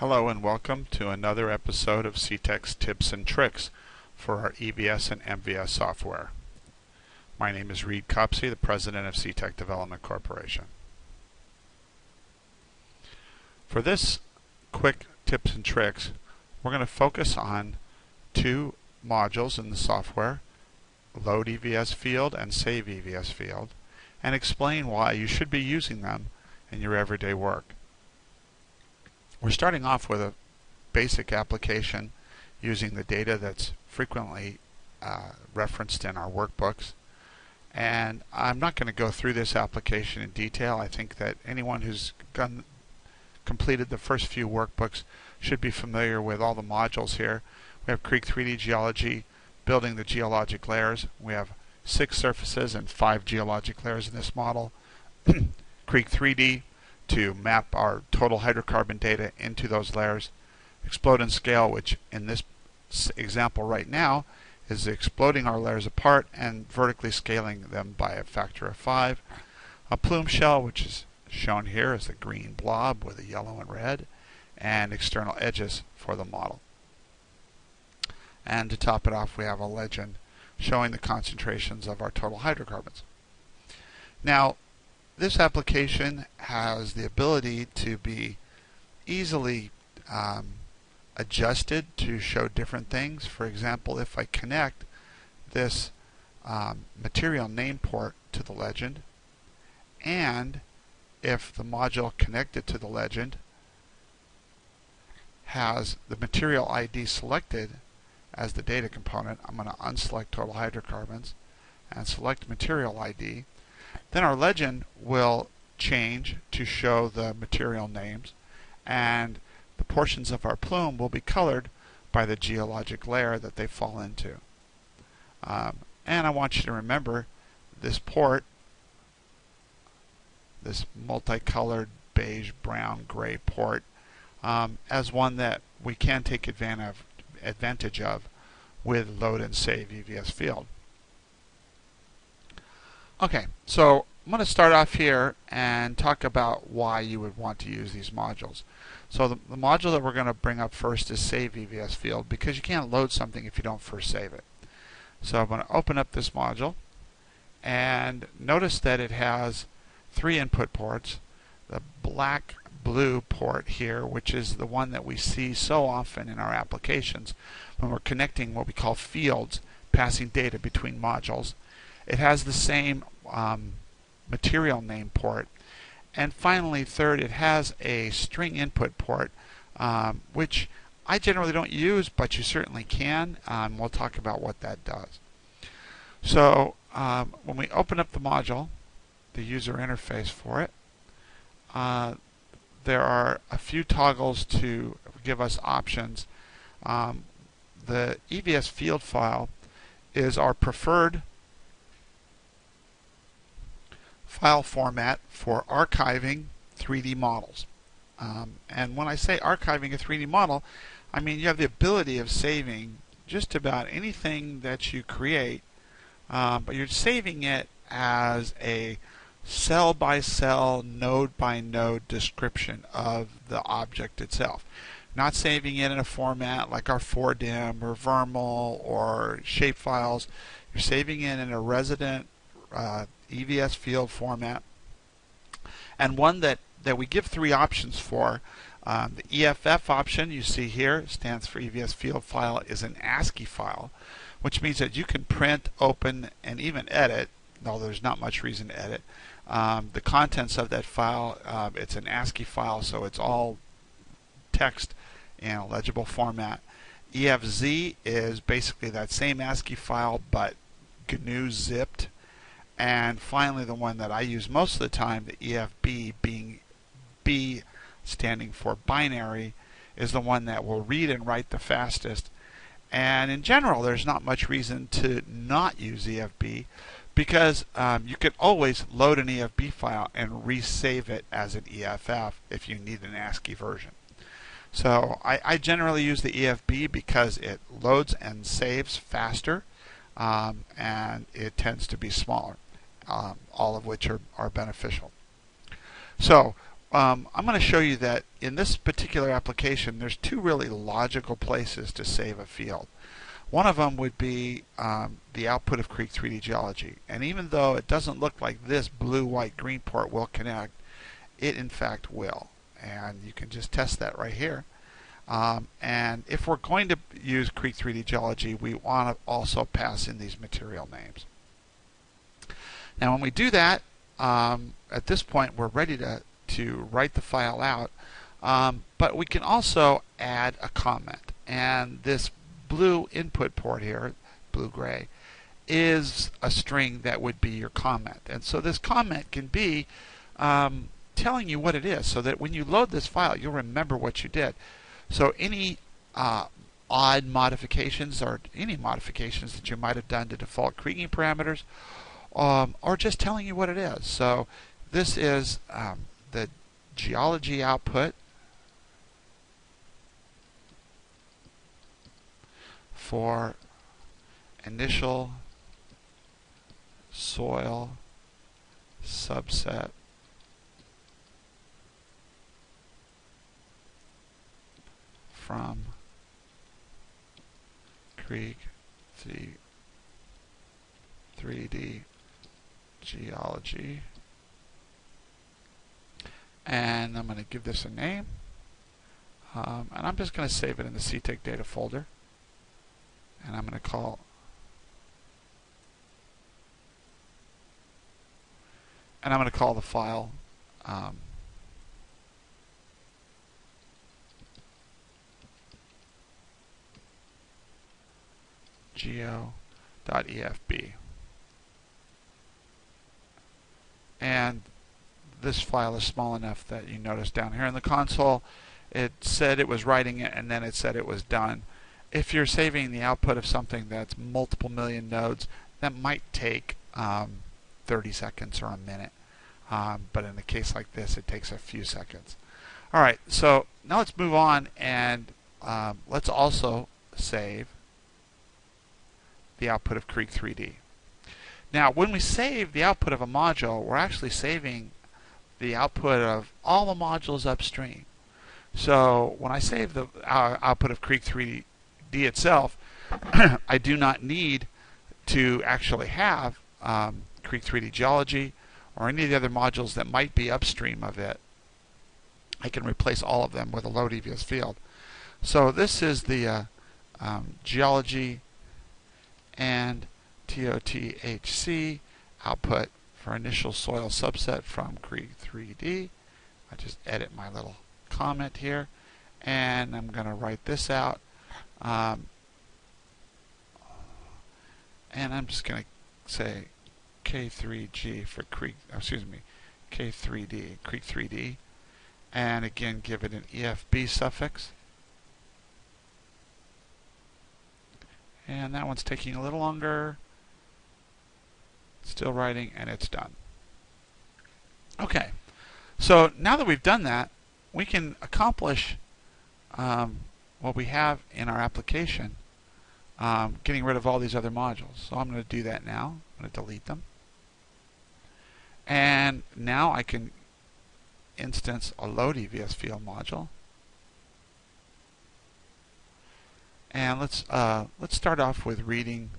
Hello and welcome to another episode of CTEC's Tips and Tricks for our EVS and MVS software. My name is Reed Copsey, the President of CTEC Development Corporation. For this quick tips and tricks, we're going to focus on two modules in the software, Load EVS Field and Save EVS Field, and explain why you should be using them in your everyday work. We're starting off with a basic application using the data that's frequently referenced in our workbooks. And I'm not going to go through this application in detail. I think that anyone who's completed the first few workbooks should be familiar with all the modules here. We have Creek 3D Geology, building the geologic layers. We have 6 surfaces and 5 geologic layers in this model. Creek 3D to map our total hydrocarbon data into those layers. Explode and Scale, which in this example right now is exploding our layers apart and vertically scaling them by a factor of 5. A Plume Shell, which is shown here as the green blob with a yellow and red, and external edges for the model. And to top it off, we have a legend showing the concentrations of our total hydrocarbons. Now, this application has the ability to be easily adjusted to show different things. For example, if I connect this material name port to the legend, and if the module connected to the legend has the material ID selected as the data component, I'm going to unselect total hydrocarbons and select material ID. Then our legend will change to show the material names, and the portions of our plume will be colored by the geologic layer that they fall into. And I want you to remember this port, this multicolored beige, brown, gray port, as one that we can take advantage of with Load and Save EVS Field. Okay, so I'm going to start off here and talk about why you would want to use these modules. So the module that we're going to bring up first is Save EVS Field, because you can't load something if you don't first save it. So I'm going to open up this module, and notice that it has 3 input ports. The black-blue port here, which is the one that we see so often in our applications when we're connecting what we call fields, passing data between modules. It has the same material name port. And finally, third, it has a string input port, which I generally don't use, but you certainly can. We'll talk about what that does. So when we open up the module, the user interface for it, there are a few toggles to give us options. The EVS field file is our preferred file format for archiving 3D models. And when I say archiving a 3D model, I mean you have the ability of saving just about anything that you create, but you're saving it as a cell-by-cell, node-by-node description of the object itself. Not saving it in a format like our 4dim or Vermal or shapefiles. You're saving it in a resident EVS field format, and one that we give 3 options for. The EFF option you see here stands for EVS field file, is an ASCII file, which means that you can print, open, and even edit, though there's not much reason to edit, the contents of that file. It's an ASCII file, so it's all text in a legible format. EFZ is basically that same ASCII file, but GNU zipped. And finally, the one that I use most of the time, the EFB, being B standing for binary, is the one that will read and write the fastest. And in general, there's not much reason to not use EFB, because you could always load an EFB file and resave it as an EFF if you need an ASCII version. So I generally use the EFB because it loads and saves faster, and it tends to be smaller. All of which are beneficial. So I'm going to show you that in this particular application, there's two really logical places to save a field. One of them would be the output of Creek 3D Geology. And even though it doesn't look like this blue, white, green port will connect, it in fact will. And you can just test that right here. And if we're going to use Creek 3D Geology, we want to also pass in these material names. Now when we do that, at this point we're ready to write the file out, but we can also add a comment. And this blue input port here, blue-gray, is a string that would be your comment. And so this comment can be telling you what it is, so that when you load this file, you'll remember what you did. So any odd modifications or any modifications that you might have done to default kriging parameters, or just telling you what it is. So this is the geology output for initial soil subset from Creek 3D Geology. And I'm going to give this a name. And I'm just going to save it in the CTEC data folder. And I'm going to call the file geo.efb. And this file is small enough that you notice down here in the console it said it was writing it, and then it said it was done. If you're saving the output of something that's multiple million nodes, that might take 30 seconds or a minute. But in a case like this, it takes a few seconds. Alright, so now let's move on, and let's also save the output of Creek 3D. Now, when we save the output of a module, we're actually saving the output of all the modules upstream. So when I save the output of Creek 3D itself, I do not need to actually have Creek 3D Geology or any of the other modules that might be upstream of it. I can replace all of them with a load EVS field. So this is the geology and TOTHC output for initial soil subset from Creek 3D. I just edit my little comment here, and I'm going to write this out. And I'm just going to say K3G for Creek, K3D, Creek 3D, and again give it an EFB suffix. And that one's taking a little longer. Still writing, and it's done. Okay, so now that we've done that, we can accomplish what we have in our application, getting rid of all these other modules. So I'm going to do that now. I'm going to delete them. And now I can instance a load EVS field module. And let's start off with reading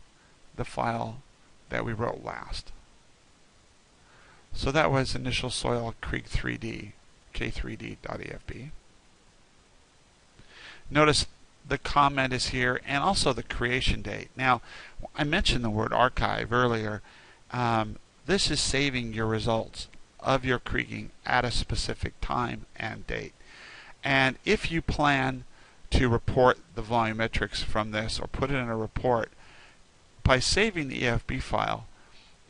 the file that we wrote last. So that was initial soil Creek 3D, k3d.efb. Notice the comment is here, and also the creation date. Now, I mentioned the word archive earlier. This is saving your results of your kriging at a specific time and date. And if you plan to report the volumetrics from this or put it in a report, by saving the EFB file,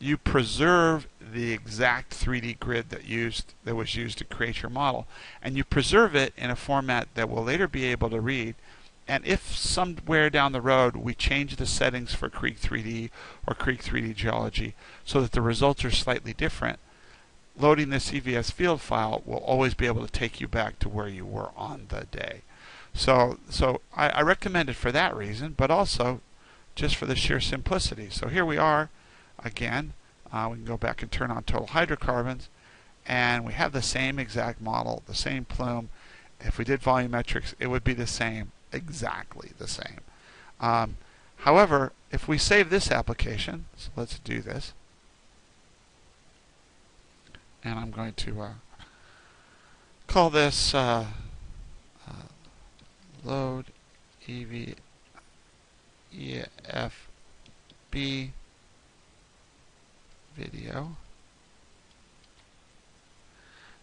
you preserve the exact 3D grid that was used to create your model, and you preserve it in a format that will later be able to read. And if somewhere down the road we change the settings for Creek 3D or Creek 3D Geology so that the results are slightly different, loading this EVS field file will always be able to take you back to where you were on the day. So I recommend it for that reason, but also just for the sheer simplicity. So here we are again. We can go back and turn on total hydrocarbons, and we have the same exact model, the same plume. If we did volumetrics, it would be the same, exactly the same. However, if we save this application, so let's do this, and I'm going to call this load EVFB video.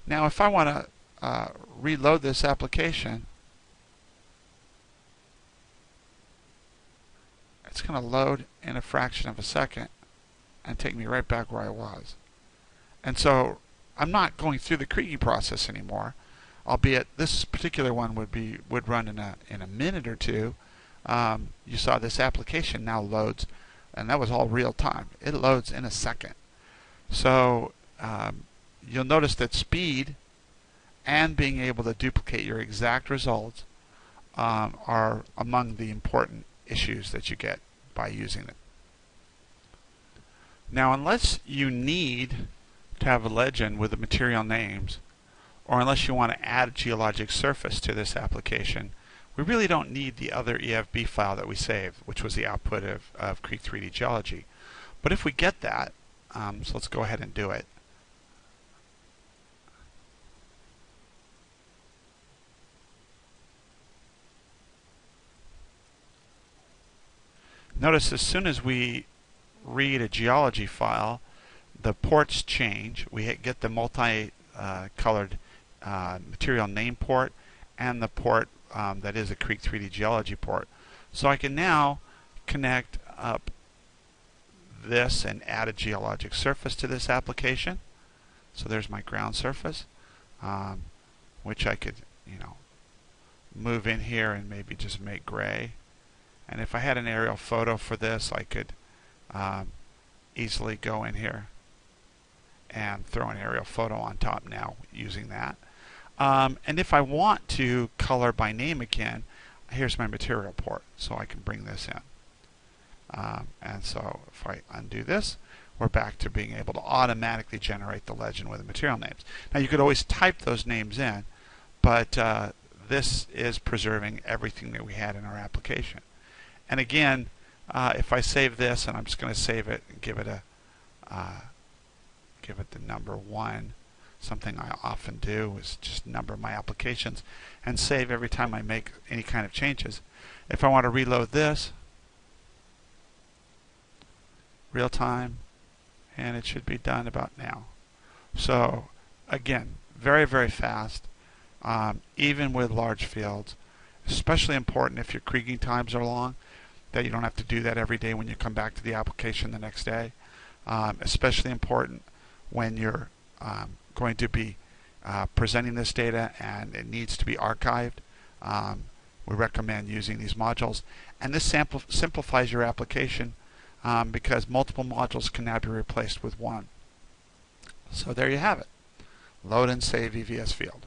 Now if I want to reload this application, it's going to load in a fraction of a second and take me right back where I was. And so I'm not going through the kriging process anymore, albeit this particular one would run in a minute or two. You saw this application now loads, and that was all real time. It loads in a second. So you'll notice that speed and being able to duplicate your exact results are among the important issues that you get by using it. Now, unless you need to have a legend with the material names, or unless you want to add a geologic surface to this application, we really don't need the other EFB file that we saved, which was the output of Creek 3D Geology. But if we get that, so let's go ahead and do it. Notice as soon as we read a geology file, the ports change. We get the multi-colored material name port and the port that is a Creek 3D Geology port. So I can now connect up this and add a geologic surface to this application. So there's my ground surface, which I could, move in here and maybe just make gray. And if I had an aerial photo for this, I could easily go in here and throw an aerial photo on top now using that. And if I want to color by name again, here's my material port, so I can bring this in. And so if I undo this, we're back to being able to automatically generate the legend with the material names. Now you could always type those names in, but this is preserving everything that we had in our application. And again, if I save this, and I'm just going to save it and give it the number 1. Something I often do is just number my applications and save every time I make any kind of changes. If I want to reload this, real time, and it should be done about now. So again, very, very fast, even with large fields. Especially important if your kriging times are long, that you don't have to do that every day when you come back to the application the next day. Especially important when you're going to be presenting this data and it needs to be archived. We recommend using these modules, and this simplifies your application because multiple modules can now be replaced with one. So there you have it. Load and save EVS field.